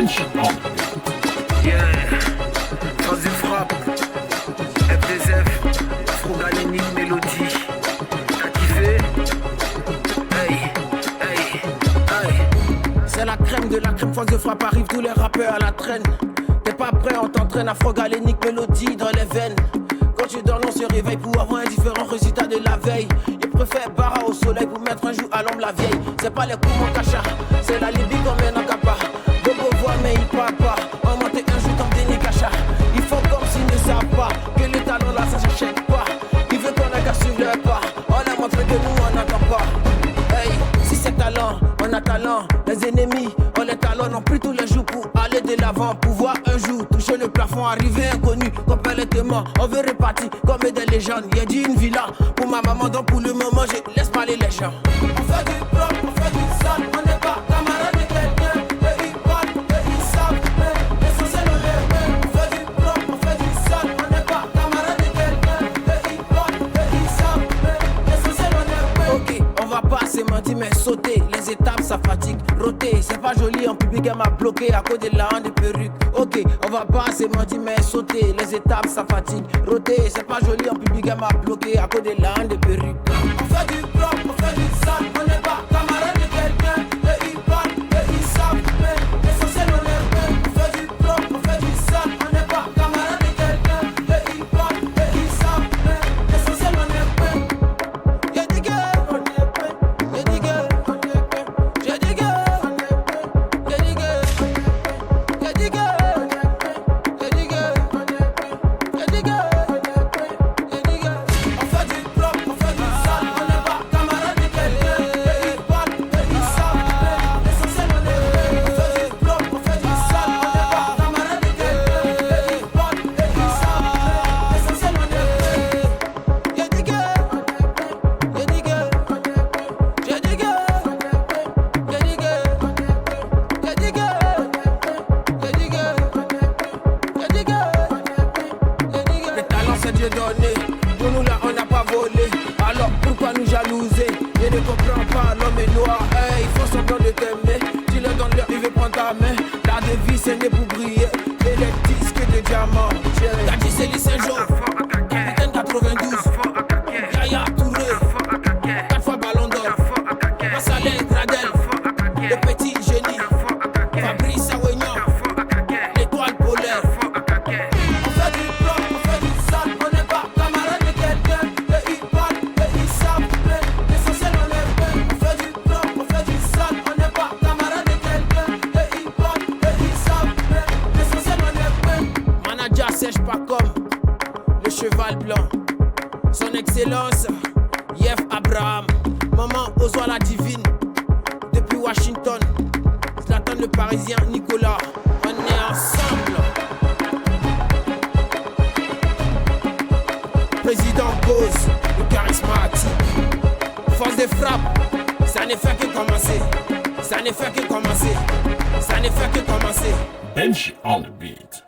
Yeah, phase de frappe, F2F, Afro-Galénique, Mélodie. T'as kiffé? Hey, hey, hey. C'est la crème de la crème, phase de frappe arrive, tous les rappeurs à la traîne. T'es pas prêt, on t'entraîne, Afro-Galénique, Mélodie dans les veines. Quand tu dors, on se réveille pour avoir un différent résultat de la veille. Ils préfèrent barra au soleil pour mettre un jour à l'ombre la vieille. C'est pas les coups mon cacha, c'est la Libye qu'on mène en capa. Bobo voit mais il parle pas. On monte un jour dans déni cacha. Ils font comme s'ils ne savent pas que les talents là ça s'achète pas. Ils veulent qu'on ait qu'à suivre leur pas. On leur montre que nous on n'entend pas. Hey, si c'est talent, on a talent. Les ennemis, on les talonne plus tous les jours pour aller de l'avant. Pouvoir un jour toucher le plafond, arriver inconnu, comme les témoins. On veut repartir comme des légendes. Y'a dit une villa pour ma maman, donc pour le moment je laisse parler les gens. On fait du propre, on fait du sale, on n'est pas camarades de quelqu'un. Et ils parlent, et ils savent, mais l'essentiel on est même. On fait du propre, on fait du sale, on n'est pas camarades de quelqu'un. Et ils parlent, et ils savent, mais l'essentiel on est même. Ok, on va pas se mentir mais sauter, les étapes ça fatigue. Roter, c'est pas joli en public, elle m'a bloqué à cause de la honte de perruque. Ok, on va pas se mentir mais sauter, les étapes ça fatigue. Roter, c'est pas joli en public, elle m'a bloqué à cause de la honte de perruque. On fait du propre, on fait du sale, on n'est pas camarades de quelqu'un. Et ils parlent, et ils savent, mais l'essentiel on est même. On fait du propre, on fait du sale, on n'est pas camarades de quelqu'un. Et ils parlent, et ils savent, mais l'essentiel on est même. Y'a des gars, on est même. Y'a des gars, on est même. Y'a des gars, on est même. Y'a des gars, y'a des gars, on est même. Y'a des gars, on est même. Y'a des gars, on est même. Y'a des gars. On fait du propre, on fait du sale, on n'est pas camarades de quelqu'un. Et ils parlent, et ils savent, mais l'essentiel on est même. On fait du propre, on fait du sale, on n'est pas camarades de quelqu'un. Et ils parlent, et ils savent, mais l'essentiel on est même. Y'a des gars, on est même. Y'a des gars, on est même. Y'a des gars, on est même. Y'a des gars, on est même. Y'a des gars, on est même. Y'a des gars, on est même. Y'a des gars, on est même. Le talent c'est Dieu donné. Pour nous là on n'a pas volé. Alors pourquoi nous jalouser? Je ne comprends pas, l'homme est noir. Hey, ils font semblant de t'aimer. Tu leur donnes leur, ils veulent prendre ta main. La devise c'est né pour briller. Et les disques de diamants. T'as dit c'est les Saint-Jean. Capitaine 92. Yaya Touré. 4 fois Ballon d'Or. Massalin Gradel. Le petit génie. Fabrice Awignon. L'étoile polaire. On fait du propre, on fait du sale, on n'est pas camarades de quelqu'un. Et ils parlent, et ils savent, mais l'essentiel on est même. On fait du propre, on fait du sale, on n'est pas camarades de quelqu'un. Et ils parlent, et ils savent, mais l'essentiel on est même. Manager sèche pas comme le cheval blanc. Son excellence, Yef Abraham. Maman Ozoa la divine. Depuis Washington, Zlatan le parisien Nicolas. On est ensemble. Président Gauze, le charismatique. Force de frappe, ça ne fait que commencer. Ça ne fait que commencer. Ça ne fait que commencer. Bench on the beat.